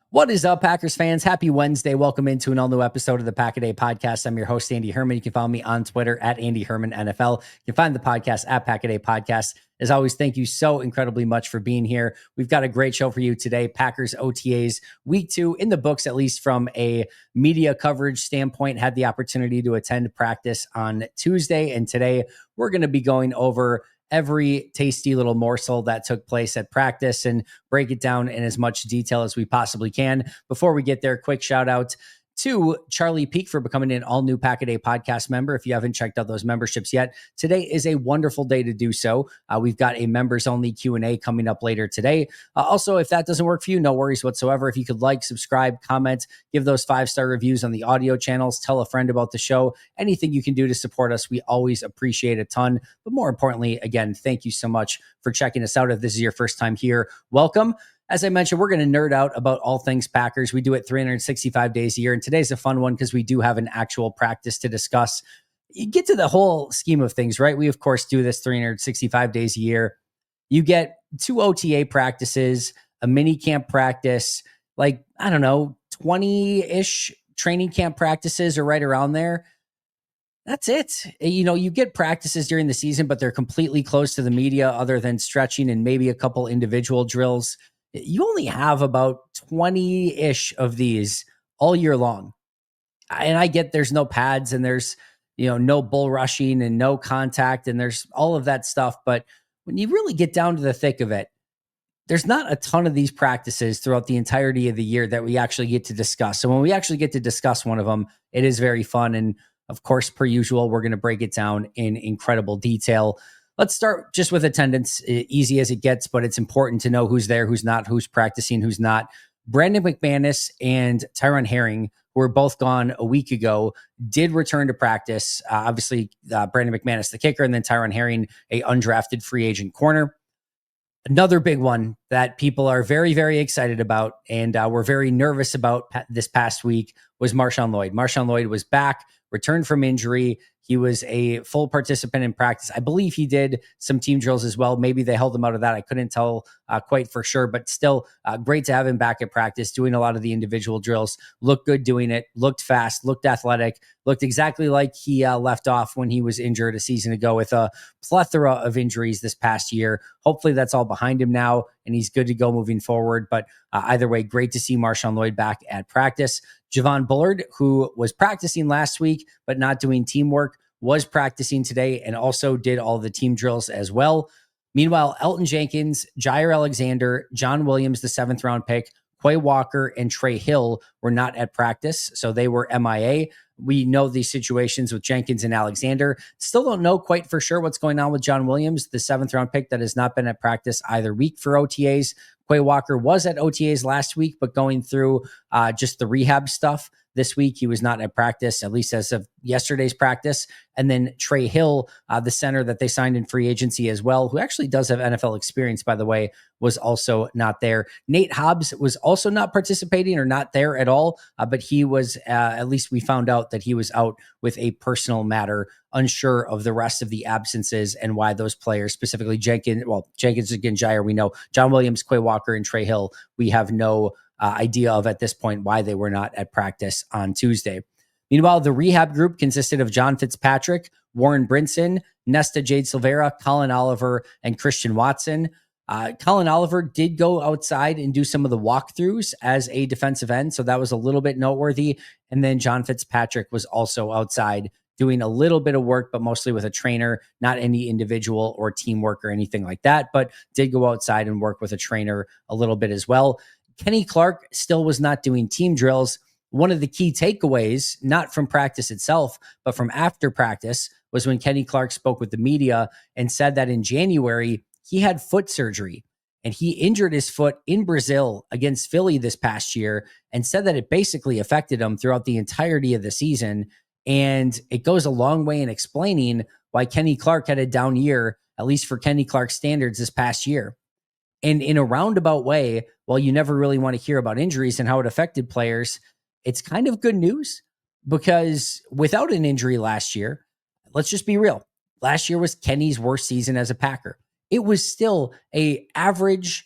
What is up, Packers fans? Happy Wednesday. Welcome into an all-new episode of the Pack a Day Podcast. I'm your host, Andy Herman. You can follow me on Twitter at Andy Herman NFL. You can find the podcast at Pack a Day Podcast. As always, thank you so incredibly much for being here. We've got a great show for you today. Packers OTAs week 2 in the books, at least from a media coverage standpoint. Had the opportunity to attend practice on Tuesday, and today we're going to be going over every tasty little morsel that took place at practice and break it down in as much detail as we possibly can. Before we get there, quick shout out to Charlie Peak for becoming an all-new Pack a Day podcast member. If you haven't checked out those memberships yet, today is a wonderful day to do so. We've got a members-only Q&A coming up later today. Also, if that doesn't work for you, no worries whatsoever. If you could like, subscribe, comment, give those 5-star reviews on the audio channels, tell a friend about the show, anything you can do to support us, we always appreciate a ton. But more importantly, again, thank you so much for checking us out. If this is your first time here, welcome. As I mentioned, we're going to nerd out about all things Packers. We do it 365 days a year, and today's a fun one because we do have an actual practice to discuss. You get to the whole scheme of things, right? We, of course, do this 365 days a year. You get 2 OTA practices, a mini camp practice, like, I don't know, 20-ish training camp practices or right around there. That's it. You know, you get practices during the season, but they're completely closed to the media other than stretching and maybe a couple individual drills. You only have about 20-ish of these all year long. And I get there's no pads and there's, no bull rushing and no contact and there's all of that stuff. But when you really get down to the thick of it, there's not a ton of these practices throughout the entirety of the year that we actually get to discuss. So when we actually get to discuss one of them, it is very fun. And of course, per usual, we're going to break it down in incredible detail. Let's start just with attendance, easy as it gets, but it's important to know who's there, who's not, who's practicing, who's not. Brandon McManus and Tyron Herring, who were both gone a week ago, did return to practice. Obviously, Brandon McManus, the kicker, and then Tyron Herring, a undrafted free agent corner. Another big one that people are very, very excited about and were very nervous about this past week was Marshawn Lloyd. Marshawn Lloyd was back, returned from injury. He was a full participant in practice. I believe he did some team drills as well. Maybe they held him out of that. I couldn't tell quite for sure, but still great to have him back at practice, doing a lot of the individual drills. Looked good doing it, looked fast, looked athletic, looked exactly like he left off when he was injured a season ago with a plethora of injuries this past year. Hopefully that's all behind him now and he's good to go moving forward. But either way, great to see Marshawn Lloyd back at practice. Javon Bullard, who was practicing last week but not doing teamwork, was practicing today and also did all the team drills as well. Meanwhile, Elton Jenkins, Jair Alexander, John Williams, the 7th round pick, Quay Walker, and Trey Hill were not at practice, so they were MIA. We know these situations with Jenkins and Alexander. Still don't know quite for sure what's going on with John Williams, the 7th round pick that has not been at practice either week for OTAs. Quay Walker was at OTAs last week, but going through just the rehab stuff. This week, he was not at practice, at least as of yesterday's practice. And then Trey Hill, the center that they signed in free agency as well, who actually does have NFL experience, by the way, was also not there. Nate Hobbs was also not participating or not there at all, but he was, at least we found out that he was out with a personal matter, unsure of the rest of the absences and why those players, specifically Jenkins, again, Jair, we know, John Williams, Quay Walker, and Trey Hill, we have no idea of at this point why they were not at practice on Tuesday. Meanwhile, the rehab group consisted of John Fitzpatrick, Warren Brinson, Nesta Jade Silvera, Colin Oliver, and Christian Watson. Colin Oliver did go outside and do some of the walkthroughs as a defensive end, so that was a little bit noteworthy. And then John Fitzpatrick was also outside doing a little bit of work, but mostly with a trainer, not any individual or teamwork or anything like that, but did go outside and work with a trainer a little bit as well. Kenny Clark still was not doing team drills. One of the key takeaways, not from practice itself, but from after practice, was when Kenny Clark spoke with the media and said that in January, he had foot surgery and he injured his foot in Brazil against Philly this past year and said that it basically affected him throughout the entirety of the season. And it goes a long way in explaining why Kenny Clark had a down year, at least for Kenny Clark standards this past year. And in a roundabout way, while you never really want to hear about injuries and how it affected players, it's kind of good news because without an injury last year, let's just be real. Last year was Kenny's worst season as a Packer. It was still a average,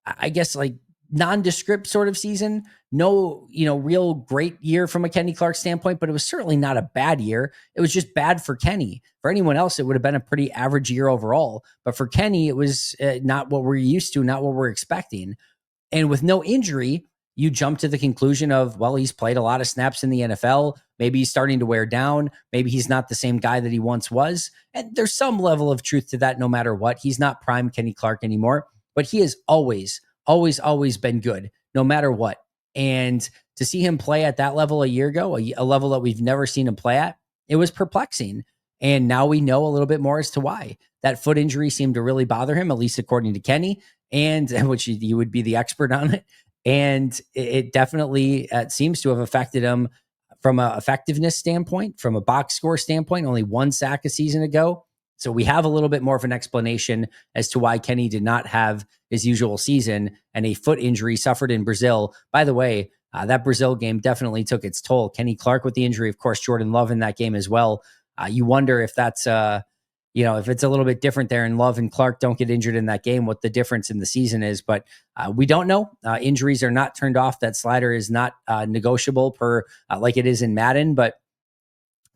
I guess like nondescript sort of season. No, real great year from a Kenny Clark standpoint, but it was certainly not a bad year. It was just bad for Kenny. For anyone else, it would have been a pretty average year overall. But for Kenny, it was not what we're used to, not what we're expecting. And with no injury, you jump to the conclusion of, well, he's played a lot of snaps in the NFL. Maybe he's starting to wear down. Maybe he's not the same guy that he once was. And there's some level of truth to that no matter what. He's not prime Kenny Clark anymore, but he has always, always, always been good no matter what. And to see him play at that level a year ago, a level that we've never seen him play at, it was perplexing. And now we know a little bit more as to why. That foot injury seemed to really bother him, at least according to Kenny, and which you would be the expert on it. And it definitely seems to have affected him from an effectiveness standpoint, from a box score standpoint, only 1 sack a season ago. So we have a little bit more of an explanation as to why Kenny did not have his usual season and a foot injury suffered in Brazil. By the way, that Brazil game definitely took its toll. Kenny Clark with the injury, of course, Jordan Love in that game as well. You wonder if that's, if it's a little bit different there and Love and Clark don't get injured in that game, what the difference in the season is. But we don't know. Injuries are not turned off. That slider is not negotiable per like it is in Madden. But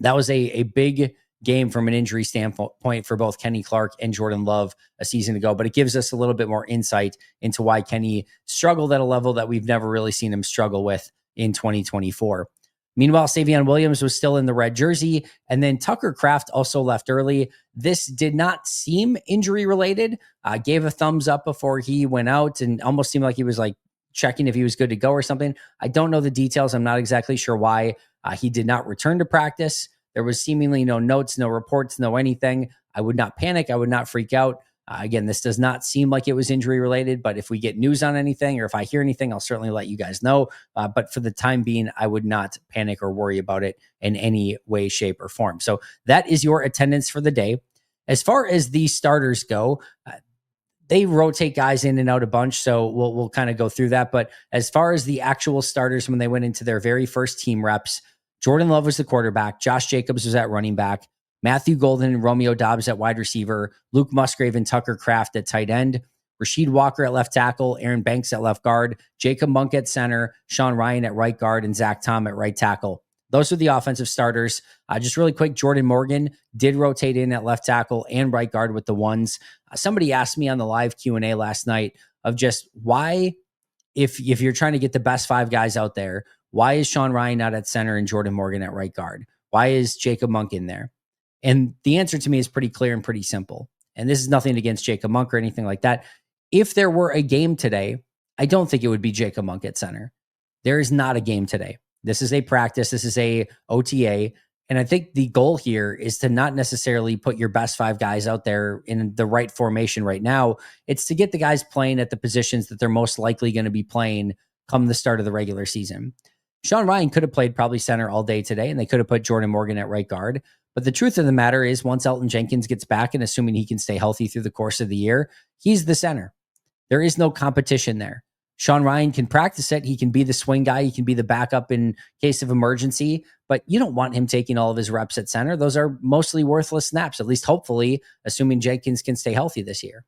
that was a big game from an injury standpoint for both Kenny Clark and Jordan Love a season ago. But it gives us a little bit more insight into why Kenny struggled at a level that we've never really seen him struggle with in 2024. Meanwhile, Savion Williams was still in the red jersey, and then Tucker Kraft also left early. This did not seem injury related. Gave a thumbs up before he went out and almost seemed like he was like checking if he was good to go or something. I don't know the details. I'm not exactly sure why he did not return to practice. There was seemingly no notes, no reports, no anything. I would not panic. I would not freak out. Again, this does not seem like it was injury related, but if we get news on anything or if I hear anything, I'll certainly let you guys know. But for the time being, I would not panic or worry about it in any way, shape, or form. So that is your attendance for the day. As far as the starters go, they rotate guys in and out a bunch, so we'll kind of go through that. But as far as the actual starters, when they went into their very first team reps, Jordan Love was the quarterback. Josh Jacobs was at running back. Matthew Golden and Romeo Doubs at wide receiver, Luke Musgrave and Tucker Kraft at tight end, Rasheed Walker at left tackle, Aaron Banks at left guard, Jacob Monk at center, Sean Ryan at right guard, and Zach Tom at right tackle. Those are the offensive starters. Just really quick, Jordan Morgan did rotate in at left tackle and right guard with the ones. Somebody asked me on the live Q&A last night of just why, if you're trying to get the best 5 guys out there, why is Sean Ryan not at center and Jordan Morgan at right guard? Why is Jacob Monk in there? And the answer to me is pretty clear and pretty simple. And this is nothing against Jacob Monk or anything like that. If there were a game today, I don't think it would be Jacob Monk at center. There is not a game today. This is a practice. This is a OTA. And I think the goal here is to not necessarily put your best 5 guys out there in the right formation right now. It's to get the guys playing at the positions that they're most likely going to be playing come the start of the regular season. Sean Ryan could have played probably center all day today, and they could have put Jordan Morgan at right guard. But the truth of the matter is, once Elton Jenkins gets back, and assuming he can stay healthy through the course of the year, he's the center. There is no competition there. Sean Ryan can practice it. He can be the swing guy. He can be the backup in case of emergency, but you don't want him taking all of his reps at center. Those are mostly worthless snaps, at least hopefully, assuming Jenkins can stay healthy this year.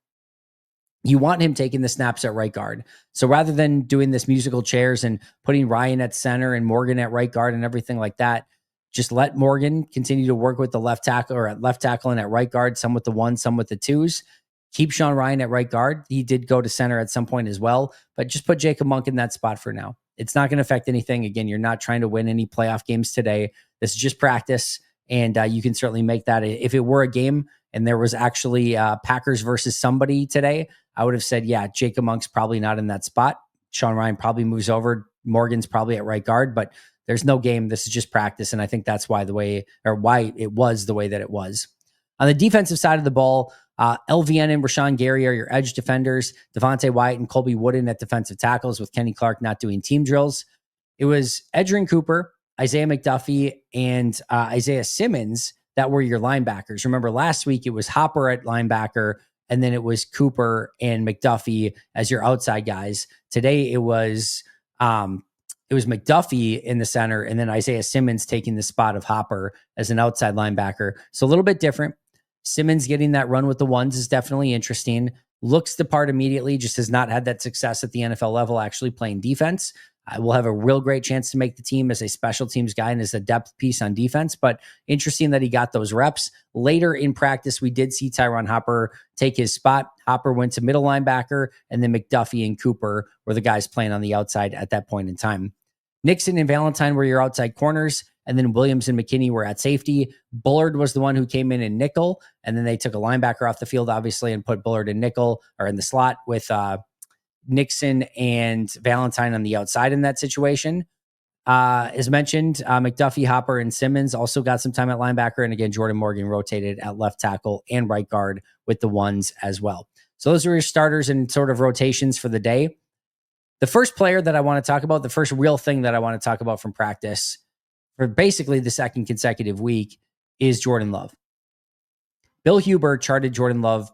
You want him taking the snaps at right guard. So rather than doing this musical chairs and putting Ryan at center and Morgan at right guard and everything like that, just let Morgan continue to work with the left tackle or at left tackle and at right guard, some with the 1s, some with the 2s. Keep Sean Ryan at right guard. He did go to center at some point as well, but just put Jacob Monk in that spot for now. It's not going to affect anything. Again, you're not trying to win any playoff games today. This is just practice, and you can certainly make that. If it were a game and there was actually Packers versus somebody today, I would have said, yeah, Jacob Monk's probably not in that spot. Sean Ryan probably moves over. Morgan's probably at right guard, but there's no game. This is just practice. And I think that's why it was the way that it was. On the defensive side of the ball, LVN and Rashawn Gary are your edge defenders. Devontae Wyatt and Colby Wooden at defensive tackles, with Kenny Clark not doing team drills. It was Edgerrin Cooper, Isaiah McDuffie, and Isaiah Simmons that were your linebackers. Remember, last week it was Hopper at linebacker, and then it was Cooper and McDuffie as your outside guys. Today it was McDuffie in the center, and then Isaiah Simmons taking the spot of Hopper as an outside linebacker. So a little bit different. Simmons getting that run with the 1s is definitely interesting. looks the part immediately, just has not had that success at the NFL level actually playing defense. Will have a real great chance to make the team as a special teams guy and as a depth piece on defense. But interesting that he got those reps. Later in practice, we did see Tyron Hopper take his spot. Hopper went to middle linebacker, and then McDuffie and Cooper were the guys playing on the outside at that point in time. Nixon and Valentine were your outside corners, and then Williams and McKinney were at safety. Bullard was the one who came in nickel, and then they took a linebacker off the field, obviously, and put Bullard in nickel or in the slot with Nixon and Valentine on the outside in that situation. As mentioned, McDuffie, Hopper, and Simmons also got some time at linebacker. And again, Jordan Morgan rotated at left tackle and right guard with the ones as well. So those are your starters and sort of rotations for the day. The first player that I want to talk about, the first real thing that I want to talk about from practice for basically the second consecutive week is Jordan Love. Bill Huber charted Jordan Love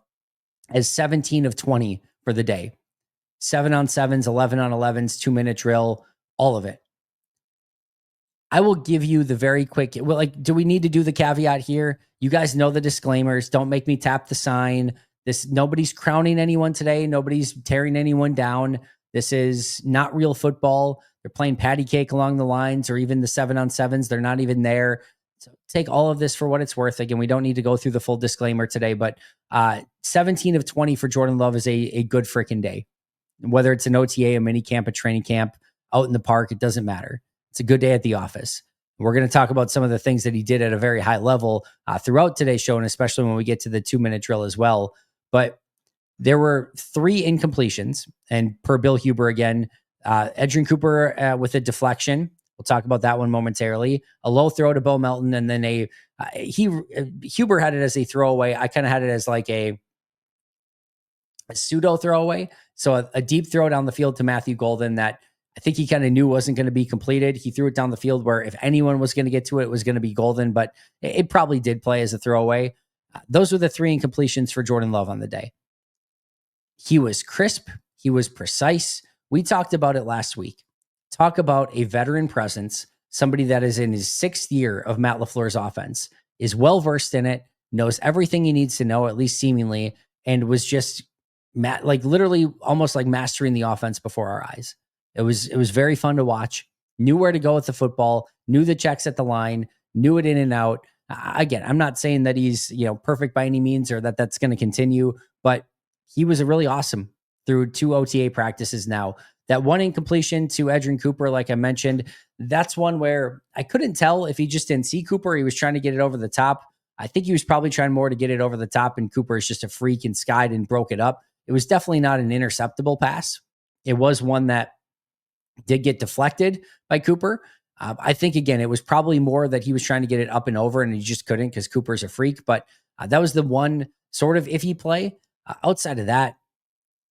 as 17 of 20 for the day. 7 on 7s, 11 on 11s, 2-minute drill, all of it. I will give you the very quick, well, like, do we need to do the caveat here? You guys know the disclaimers. Don't make me tap the sign. Nobody's crowning anyone today. Nobody's tearing anyone down. This is not real football. They're playing patty cake along the lines, or even the 7 on 7s. They're not even there. So take all of this for what it's worth. Again, we don't need to go through the full disclaimer today, but 17 of 20 for Jordan Love is a good freaking day. Whether it's an OTA, a mini camp, a training camp, out in the park, it doesn't matter. It's a good day at the office. We're going to talk about some of the things that he did at a very high level throughout today's show, and especially when we get to the 2-minute drill as well. But there were 3 incompletions, and per Bill Huber again, Edgerrin Cooper with a deflection. We'll talk about that one momentarily. A low throw to Bo Melton, and then Huber had it as a throwaway. I kind of had it as like a pseudo throwaway. So a deep throw down the field to Matthew Golden that I think he kind of knew wasn't going to be completed. He threw it down the field where if anyone was going to get to it, it was going to be Golden, but it probably did play as a throwaway. Those were the 3 incompletions for Jordan Love on the day. He was crisp. He was precise. We talked about it last week. Talk about a veteran presence, somebody that is in his 6th year of Matt LaFleur's offense, is well-versed in it, knows everything he needs to know, at least seemingly, and was just literally almost like mastering the offense before our eyes. It was very fun to watch. Knew where to go with the football, knew the checks at the line, knew it in and out. Again, I'm not saying that he's perfect by any means or that that's going to continue, but he was really awesome through 2 OTA practices now. That one incompletion to Edgerrin Cooper, like I mentioned, that's one where I couldn't tell if he just didn't see Cooper. He was trying to get it over the top. I think he was probably trying more to get it over the top, and Cooper is just a freak and skied and broke it up. It was definitely not an interceptable pass. It was one that did get deflected by Cooper. I think, again, it was probably more that he was trying to get it up and over and he just couldn't because Cooper's a freak. But that was the one sort of iffy play. Outside of that,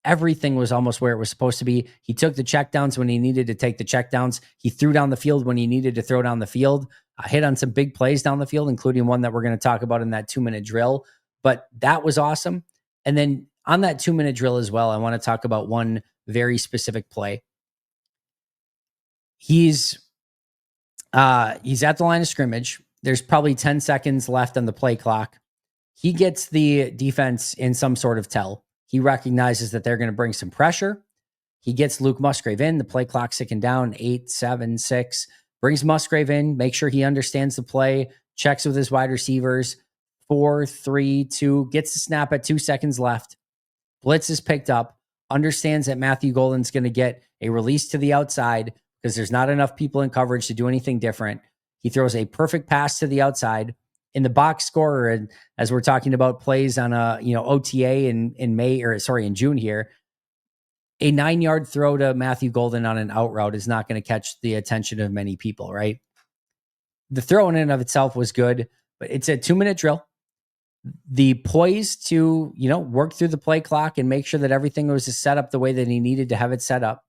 everything was almost where it was supposed to be. He took the checkdowns when he needed to take the checkdowns. He threw down the field when he needed to throw down the field. Hit on some big plays down the field, including one that we're going to talk about in that 2-minute drill. But that was awesome. And then on that 2-minute drill as well, I want to talk about one very specific play. He's at the line of scrimmage. There's probably 10 seconds left on the play clock. He gets the defense in some sort of tell. He recognizes that they're going to bring some pressure. He gets Luke Musgrave in. The play clock's ticking down, 8, 7, 6. Brings Musgrave in, make sure he understands the play, checks with his wide receivers. 4, 3, 2, gets the snap at 2 seconds left. Blitz is picked up, understands that Matthew Golden's going to get a release to the outside because there's not enough people in coverage to do anything different. He throws a perfect pass to the outside. In the box score, and as we're talking about plays on a OTA in June here, a 9-yard throw to Matthew Golden on an out route is not going to catch the attention of many people, right? The throw in and of itself was good, but it's a 2-minute drill. The poise to, work through the play clock and make sure that everything was set up the way that he needed to have it set up.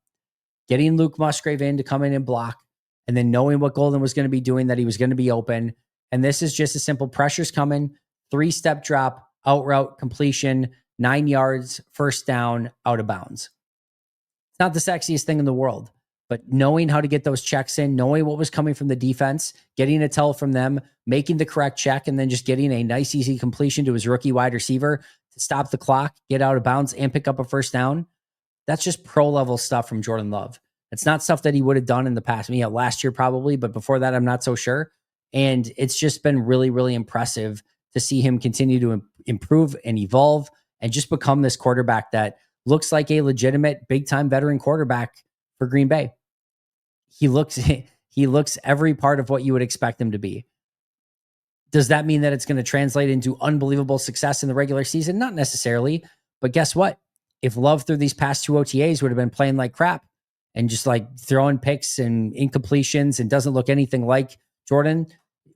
Getting Luke Musgrave in to come in and block, and then knowing what Golden was going to be doing, that he was going to be open. And this is just a simple pressure's coming, 3-step drop, out route, completion, 9 yards, first down, out of bounds. It's not the sexiest thing in the world, but knowing how to get those checks in, knowing what was coming from the defense, getting a tell from them, making the correct check, and then just getting a nice, easy completion to his rookie wide receiver to stop the clock, get out of bounds, and pick up a first down. That's just pro level stuff from Jordan Love. It's not stuff that he would have done in the past. Last year probably, but before that, I'm not so sure. And it's just been really, really impressive to see him continue to improve and evolve and just become this quarterback that looks like a legitimate big time veteran quarterback for Green Bay. He looks every part of what you would expect him to be. Does that mean that it's going to translate into unbelievable success in the regular season? Not necessarily, but guess what? If Love through these past 2 OTAs would have been playing like crap and just like throwing picks and incompletions and doesn't look anything like Jordan,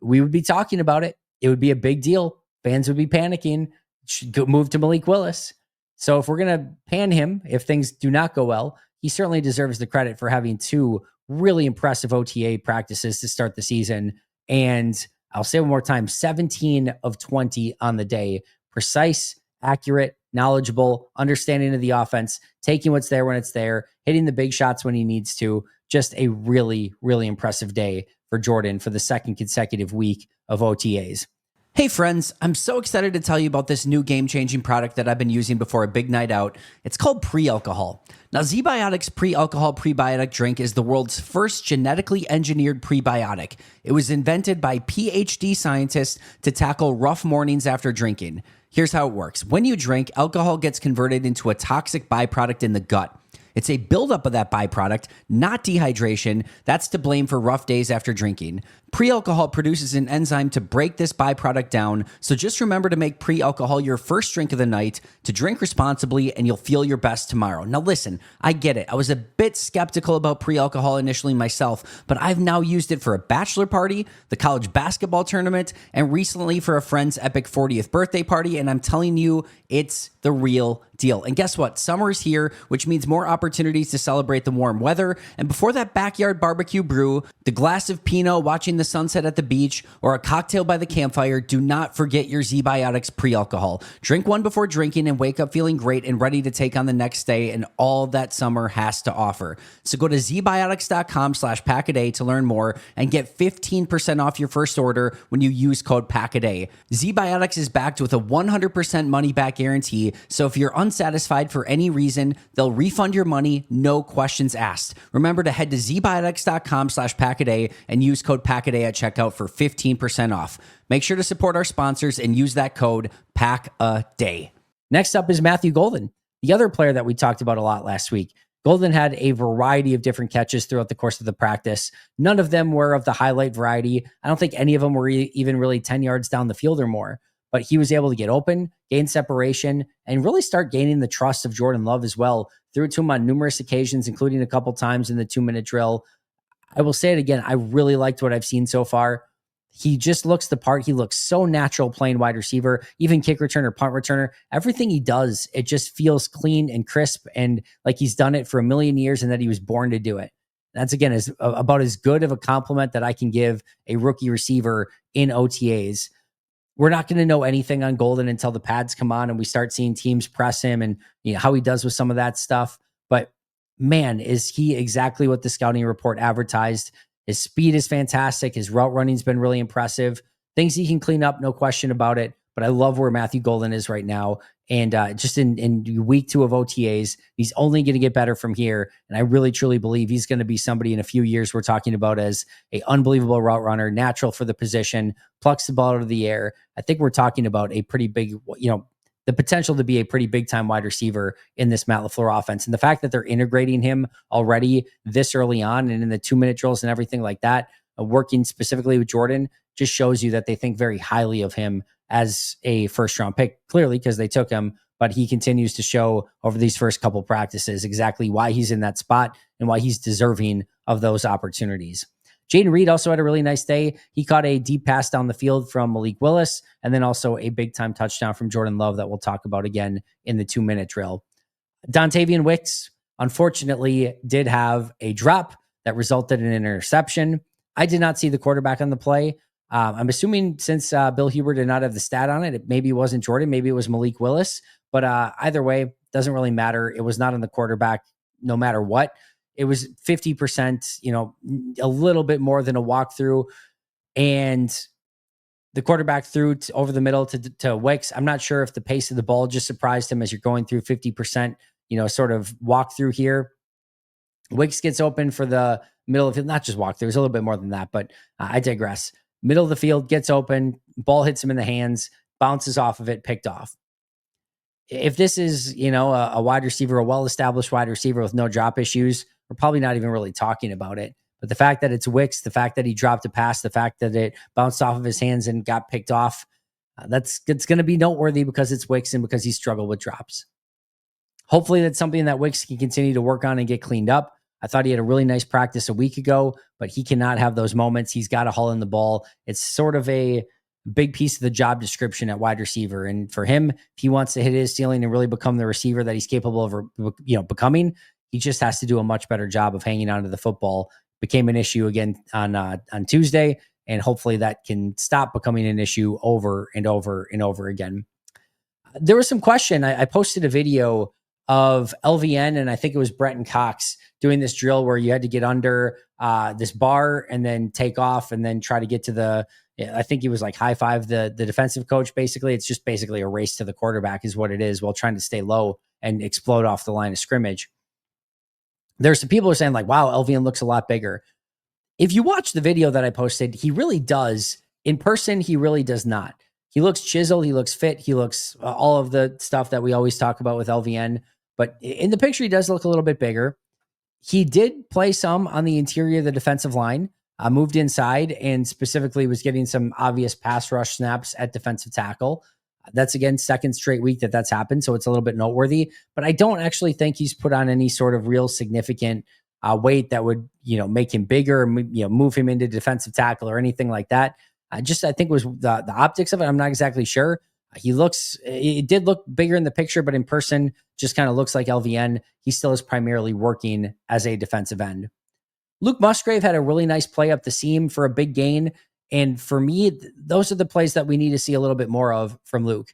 we would be talking about it. It would be a big deal. Fans would be panicking. Should go move to Malik Willis. So if we're going to pan him, if things do not go well, he certainly deserves the credit for having 2 really impressive OTA practices to start the season. And I'll say one more time, 17 of 20 on the day. Precise, accurate, knowledgeable, understanding of the offense, taking what's there when it's there, hitting the big shots when he needs to. Just a really, really impressive day for Jordan for the second consecutive week of OTAs. Hey friends, I'm so excited to tell you about this new game-changing product that I've been using before a big night out. It's called pre-alcohol. Now, ZBiotics pre-alcohol prebiotic drink is the world's first genetically engineered prebiotic. It was invented by PhD scientists to tackle rough mornings after drinking. Here's how it works. When you drink, alcohol gets converted into a toxic byproduct in the gut. It's a buildup of that byproduct, not dehydration. That's to blame for rough days after drinking. Pre-alcohol produces an enzyme to break this byproduct down, so just remember to make pre-alcohol your first drink of the night, to drink responsibly, and you'll feel your best tomorrow. Now listen, I get it. I was a bit skeptical about pre-alcohol initially myself, but I've now used it for a bachelor party, the college basketball tournament, and recently for a friend's epic 40th birthday party, and I'm telling you, it's the real deal. And guess what? Summer's here, which means more opportunities to celebrate the warm weather. And before that backyard barbecue brew, the glass of Pinot, watching the sunset at the beach, or a cocktail by the campfire, do not forget your ZBiotics pre-alcohol. Drink one before drinking and wake up feeling great and ready to take on the next day and all that summer has to offer. So go to zbiotics.com/packaday to learn more and get 15% off your first order when you use code PACKADAY. ZBiotics is backed with a 100% money back guarantee, so if you're unsatisfied for any reason, they'll refund your money, no questions asked. Remember to head to zbiotics.com/packaday and use code PACKADAY at checkout for 15% off. Make sure to support our sponsors and use that code PACKADAY. Next up is Matthew Golden, the other player that we talked about a lot last week. Golden had a variety of different catches throughout the course of the practice. None of them were of the highlight variety. I don't think any of them were even really 10 yards down the field or more. But he was able to get open, gain separation, and really start gaining the trust of Jordan Love as well. Threw it to him on numerous occasions, including a couple times in the 2-minute drill. I will say it again. I really liked what I've seen so far. He just looks the part. He looks so natural playing wide receiver, even kick returner, punt returner. Everything he does, it just feels clean and crisp and like he's done it for a million years and that he was born to do it. That's, again, about as good of a compliment that I can give a rookie receiver in OTAs. We're not going to know anything on Golden until the pads come on and we start seeing teams press him and how he does with some of that stuff. But man, is he exactly what the scouting report advertised. His speed is fantastic. His route running's been really impressive. Things he can clean up, no question about it. But I love where Matthew Golden is right now. And just in week 2 of OTAs, he's only going to get better from here. And I really, truly believe he's going to be somebody in a few years we're talking about as a unbelievable route runner, natural for the position, plucks the ball out of the air. I think we're talking about a pretty big, the potential to be a pretty big time wide receiver in this Matt LaFleur offense. And the fact that they're integrating him already this early on and in the 2-minute drills and everything like that, working specifically with Jordan, just shows you that they think very highly of him as a first-round pick, clearly because they took him, but he continues to show over these first couple practices exactly why he's in that spot and why he's deserving of those opportunities. Jaden Reed also had a really nice day. He caught a deep pass down the field from Malik Willis, and then also a big-time touchdown from Jordan Love that we'll talk about again in the 2-minute drill. Dontavian Wicks, unfortunately, did have a drop that resulted in an interception. I did not see the quarterback on the play. I'm assuming since Bill Huber did not have the stat on it, maybe it wasn't Jordan, maybe it was Malik Willis. But either way, doesn't really matter. It was not on the quarterback no matter what. It was 50%, a little bit more than a walkthrough. And The quarterback threw over the middle to Wicks. I'm not sure if the pace of the ball just surprised him as you're going through 50%, sort of walk through here. Wicks gets open for the middle of the field, not just walk through. There's a little bit more than that, but I digress. Middle of the field gets open, ball hits him in the hands, bounces off of it, picked off. If this is, a wide receiver, a well-established wide receiver with no drop issues, we're probably not even really talking about it. But the fact that it's Wicks, the fact that he dropped a pass, the fact that it bounced off of his hands and got picked off, it's going to be noteworthy because it's Wicks and because he struggled with drops. Hopefully that's something that Wicks can continue to work on and get cleaned up. I thought he had a really nice practice a week ago, but he cannot have those moments. He's got to haul in the ball. It's sort of a big piece of the job description at wide receiver. And for him, if he wants to hit his ceiling and really become the receiver that he's capable of, becoming, he just has to do a much better job of hanging onto the football. Became an issue again on Tuesday, and hopefully that can stop becoming an issue over and over and over again. There was some question. I posted a video of LVN, and I think it was Bretton Cox doing this drill where you had to get under this bar and then take off and then try to get to I think he was like high five the defensive coach. Basically, it's just basically a race to the quarterback is what it is, while trying to stay low and explode off the line of scrimmage. There's some people who are saying like, wow, LVN looks a lot bigger. If you watch the video that I posted, he really does. In person, he really does not. He looks chiseled. He looks fit. He looks all of the stuff that we always talk about with LVN. But in the picture, he does look a little bit bigger. He did play some on the interior of the defensive line, moved inside, and specifically was getting some obvious pass rush snaps at defensive tackle. That's, again, second straight week that's happened, so it's a little bit noteworthy. But I don't actually think he's put on any sort of real significant weight that would, make him bigger, move him into defensive tackle or anything like that. I think it was the optics of it. I'm not exactly sure. It did look bigger in the picture, but in person just kind of looks like LVN. He still is primarily working as a defensive end. Luke Musgrave had a really nice play up the seam for a big gain. And for me, those are the plays that we need to see a little bit more of from Luke.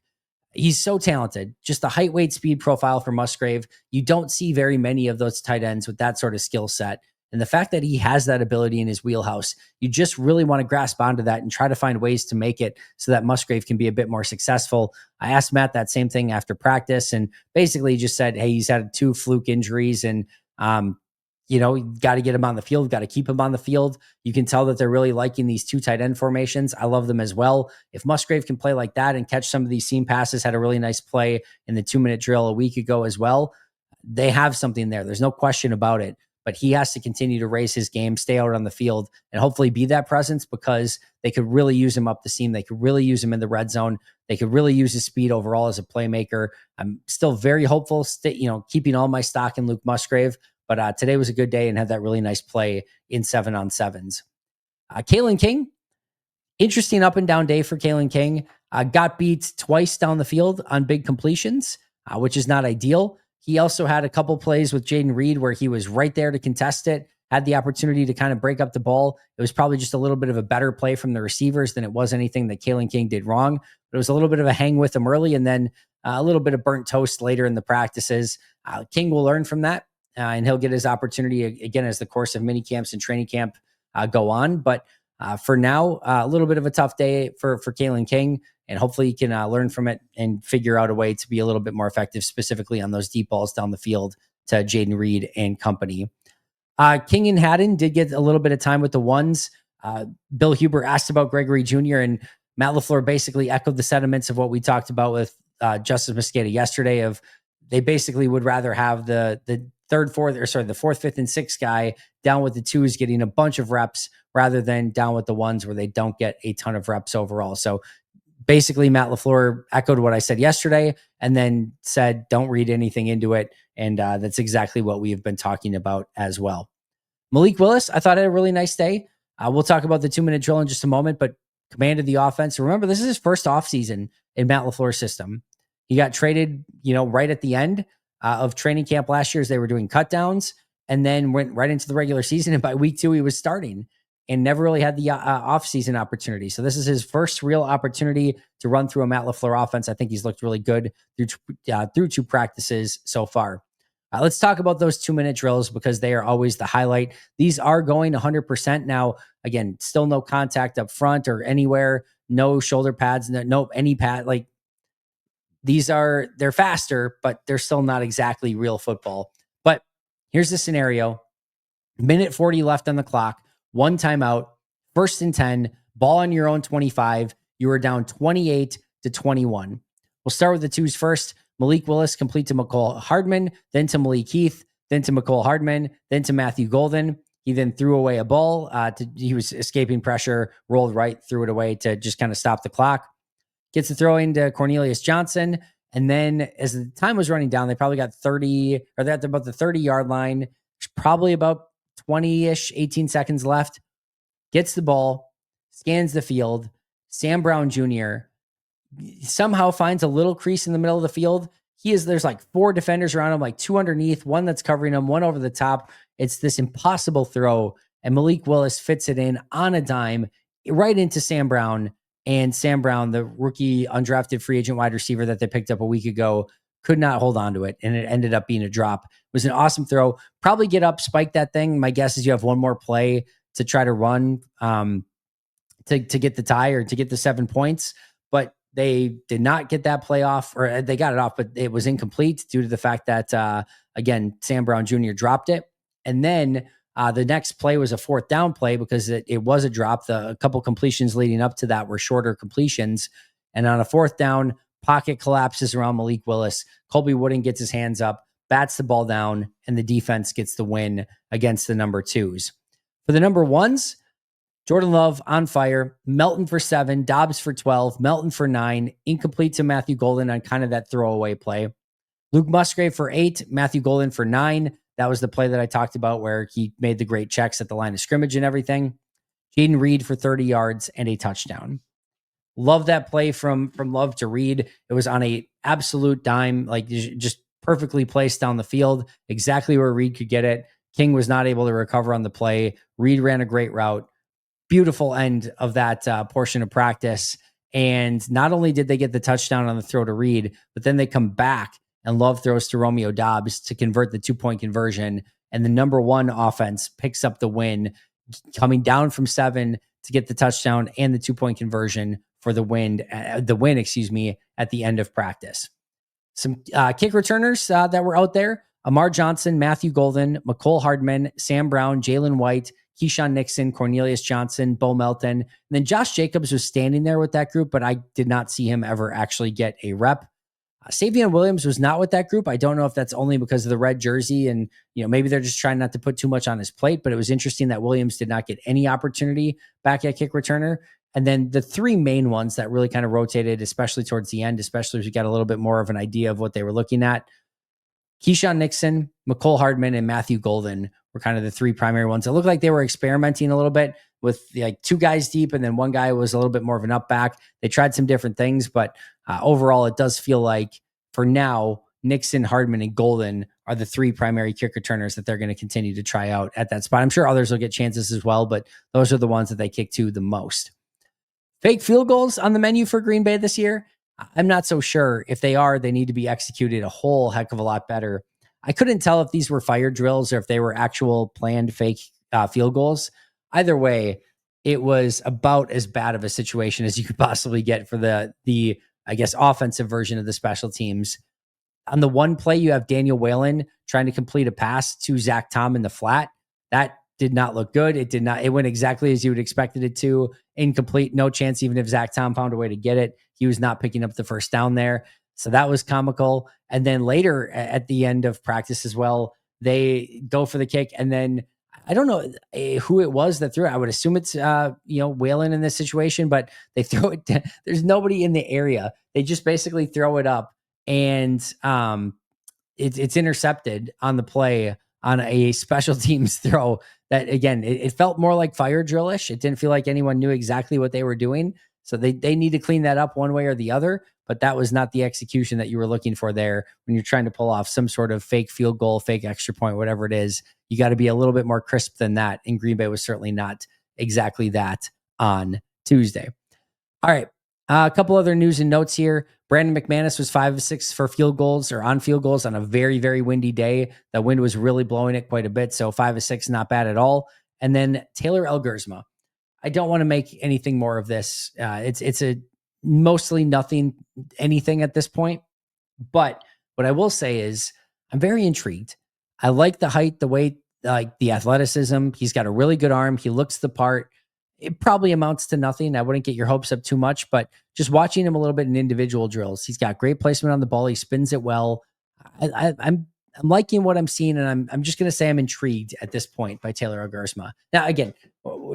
He's so talented. Just the height, weight, speed profile for Musgrave. You don't see very many of those tight ends with that sort of skill set. And the fact that he has that ability in his wheelhouse, you just really want to grasp onto that and try to find ways to make it so that Musgrave can be a bit more successful. I asked Matt that same thing after practice, and basically he just said, hey, he's had 2 fluke injuries, and you got to get him on the field, got to keep him on the field. You can tell that they're really liking these 2 tight end formations. I love them as well. If Musgrave can play like that and catch some of these seam passes, had a really nice play in the 2-minute drill a week ago as well, they have something there. There's no question about it. But he has to continue to raise his game, stay out on the field, and hopefully be that presence, because they could really use him up the seam. They could really use him in the red zone. They could really use his speed overall as a playmaker. I'm still very hopeful, keeping all my stock in Luke Musgrave. But today was a good day and had that really nice play in 7-on-7s. Kalen King, interesting up and down day for Kalen King. Got beat twice down the field on big completions, which is not ideal. He also had a couple plays with Jaden Reed where he was right there to contest it, had the opportunity to kind of break up the ball. It was probably just a little bit of a better play from the receivers than it was anything that Kalen King did wrong. But it was a little bit of a hang with him early, and then a little bit of burnt toast later in the practices. King will learn from that, and he'll get his opportunity again as the course of mini camps and training camp go on. But for now, a little bit of a tough day for Kalen King, and hopefully he can learn from it and figure out a way to be a little bit more effective, specifically on those deep balls down the field to Jaden Reed and company. King and Haddon did get a little bit of time with the ones. Bill Huber asked about Gregory Jr., and Matt LaFleur basically echoed the sentiments of what we talked about with Justice Mosqueda yesterday, of they basically would rather have the fourth, fifth, and sixth guy down with the 2s getting a bunch of reps rather than down with the 1s where they don't get a ton of reps overall. So basically Matt LaFleur echoed what I said yesterday and then said, don't read anything into it. And that's exactly what we have been talking about as well. Malik Willis, I thought had a really nice day. We'll talk about the 2-minute drill in just a moment, but commanded the offense. Remember, this is his first offseason in Matt LaFleur's system. He got traded, right at the end of training camp last year as they were doing cutdowns, and then went right into the regular season. And by week 2, he was starting and never really had the off-season opportunity. So this is his first real opportunity to run through a Matt LaFleur offense. I think he's looked really good through 2 practices so far. Let's talk about those 2-minute drills, because they are always the highlight. These are going 100% now. Again, still no contact up front or anywhere. no shoulder pads, no any pad. Like they're faster, but they're still not exactly real football. But here's the scenario. Minute 40 left on the clock, one timeout, 1st and 10, ball on your own 25. You are down 28-21. We'll start with the twos first. Malik Willis complete to McCole Hardman, then to Malik Heath, then to McCole Hardman, then to Matthew Golden. He then threw away a ball. He was escaping pressure, rolled right, threw it away to just kind of stop the clock. Gets the throw into Cornelius Johnson. And then as the time was running down, they probably got 30, or they're at about the 30-yard line. There's probably about 20-ish, 18 seconds left. Gets the ball, scans the field. Sam Brown Jr. somehow finds a little crease in the middle of the field. There's like 4 defenders around him, like 2 underneath, one that's covering him, one over the top. It's this impossible throw. And Malik Willis fits it in on a dime right into Sam Brown. And Sam Brown, the rookie undrafted free agent wide receiver that they picked up a week ago, could not hold on to it. And it ended up being a drop. It was an awesome throw. Probably get up, spike that thing. My guess is you have one more play to try to run to get the tie or to get the 7 points. But they did not get that play off, or they got it off, but it was incomplete due to the fact that, again, Sam Brown Jr. dropped it. And then the next play was a 4th down play because it was a drop. A couple completions leading up to that were shorter completions. And on a 4th down, pocket collapses around Malik Willis. Colby Wooden gets his hands up, bats the ball down, and the defense gets the win against the number 2s. For the number 1s, Jordan Love on fire, Melton for 7, Dobbs for 12, Melton for 9, incomplete to Matthew Golden on kind of that throwaway play. Luke Musgrave for 8, Matthew Golden for 9. That was the play that I talked about where he made the great checks at the line of scrimmage and everything. Jaden Reed for 30 yards and a touchdown. Love that play from Love to Reed. It was on a absolute dime, like just perfectly placed down the field, exactly where Reed could get it. King was not able to recover on the play. Reed ran a great route. Beautiful end of that portion of practice. And not only did they get the touchdown on the throw to Reed, but then they come back and Love throws to Romeo Dobbs to convert the 2-point conversion. And the number 1 offense picks up the win, coming down from 7 to get the touchdown and the 2-point conversion for the win, at the end of practice. Some kick returners that were out there: Amar Johnson, Matthew Golden, McCole Hardman, Sam Brown, Jalen White, Keyshawn Nixon, Cornelius Johnson, Bo Melton. And then Josh Jacobs was standing there with that group, but I did not see him ever actually get a rep. Savion Williams was not with that group. I don't know if that's only because of the red jersey and, maybe they're just trying not to put too much on his plate, but it was interesting that Williams did not get any opportunity back at kick returner. And then the 3 main ones that really kind of rotated, especially towards the end, especially as we got a little bit more of an idea of what they were looking at. Keyshawn Nixon, McCole Hardman, and Matthew Golden were kind of the 3 primary ones. It looked like they were experimenting a little bit with like 2 guys deep, and then one guy was a little bit more of an up back. They tried some different things, but overall, it does feel like for now, Nixon, Hardman, and Golden are the 3 primary kick returners that they're going to continue to try out at that spot. I'm sure others will get chances as well, but those are the ones that they kick to the most. Fake field goals on the menu for Green Bay this year? I'm not so sure. If they are, they need to be executed a whole heck of a lot better. I couldn't tell if these were fire drills or if they were actual planned fake field goals. Either way, it was about as bad of a situation as you could possibly get for the I guess, offensive version of the special teams. On the one play, you have Daniel Whalen trying to complete a pass to Zach Tom in the flat. That did not look good. It went exactly as you would expected it to. Incomplete, no chance, even if Zach Tom found a way to get it. He was not picking up the first down there. So that was comical. And then later at the end of practice as well, they go for the kick. And then I don't know who it was that threw it. I would assume it's, Whalen in this situation, but they throw it. There's nobody in the area. They just basically throw it up and it's intercepted on the play on a special teams throw that, again, it felt more like fire drillish. It didn't feel like anyone knew exactly what they were doing. So they need to clean that up one way or the other, but that was not the execution that you were looking for there when you're trying to pull off some sort of fake field goal, fake extra point, whatever it is. You got to be a little bit more crisp than that. And Green Bay was certainly not exactly that on Tuesday. All right. A couple other news and notes here. Brandon McManus was 5 of 6 for field goals or on field goals on a very, very windy day. The wind was really blowing it quite a bit. So 5 of 6, not bad at all. And then Taylor Elgersma. I don't want to make anything more of this. It's a mostly nothing, anything at this point. But what I will say is I'm very intrigued. I like the height, the weight, like the athleticism. He's got a really good arm. He looks the part. It probably amounts to nothing. I wouldn't get your hopes up too much, but just watching him a little bit in individual drills, he's got great placement on the ball. He spins it well. I'm liking what I'm seeing, and I'm just going to say I'm intrigued at this point by Taylor Algersma. Now, again,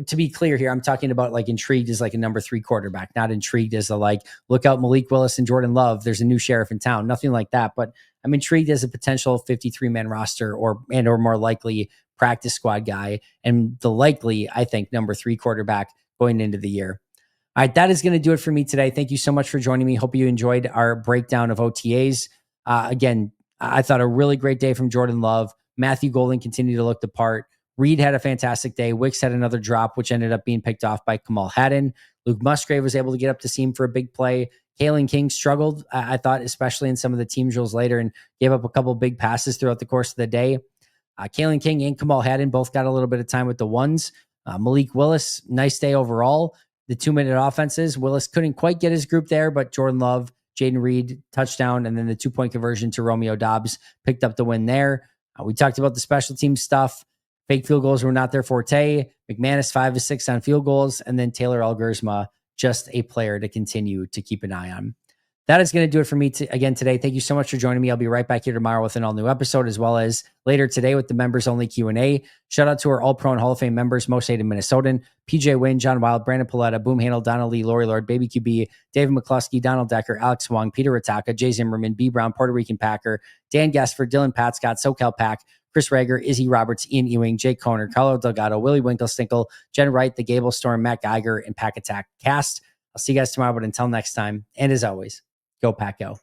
to be clear here, I'm talking about like intrigued as like a number 3 quarterback, not intrigued as a like, look out Malik Willis and Jordan Love. There's a new sheriff in town, nothing like that. But I'm intrigued as a potential 53-man roster or more likely practice squad guy, and the likely, I think, number 3 quarterback going into the year. All right, that is going to do it for me today. Thank you so much for joining me. Hope you enjoyed our breakdown of OTAs. Again, I thought a really great day from Jordan Love. Matthew Golden continued to look the part. Reed had a fantastic day. Wicks had another drop, which ended up being picked off by Kamal Haddon. Luke Musgrave was able to get up to seam for a big play. Kalen King struggled, I thought, especially in some of the team drills later, and gave up a couple big passes throughout the course of the day. Kalen King and Kamal Haddon both got a little bit of time with the ones. Malik Willis, nice day overall. The 2-minute offenses, Willis couldn't quite get his group there, but Jordan Love, Jaden Reed, touchdown, and then the 2-point conversion to Romeo Dobbs picked up the win there. We talked about the special team stuff. Fake field goals were not their forte. McManus 5 of 6 on field goals, and then Taylor Algersma, just a player to continue to keep an eye on. That is going to do it for me again today. Thank you so much for joining me. I'll be right back here tomorrow with an all-new episode, as well as later today with the members-only Q&A. Shout out to our All-Pro and Hall of Fame members, Most Hated Minnesotan, PJ Wynn, John Wild, Brandon Paletta, Boom Handle, Donald Lee, Lori Lord, Baby QB, David McCluskey, Donald Decker, Alex Wong, Peter Ritaka, Jay Zimmerman, B. Brown, Puerto Rican Packer, Dan Gasford, Dylan Patscott, SoCal Pack, Chris Rager, Izzy Roberts, Ian Ewing, Jake Koner, Carlo Delgado, Willie Winkle-Stinkle, Jen Wright, The Gable Storm, Matt Geiger, and Pack Attack Cast. I'll see you guys tomorrow, but until next time, and as always, go Pack Go.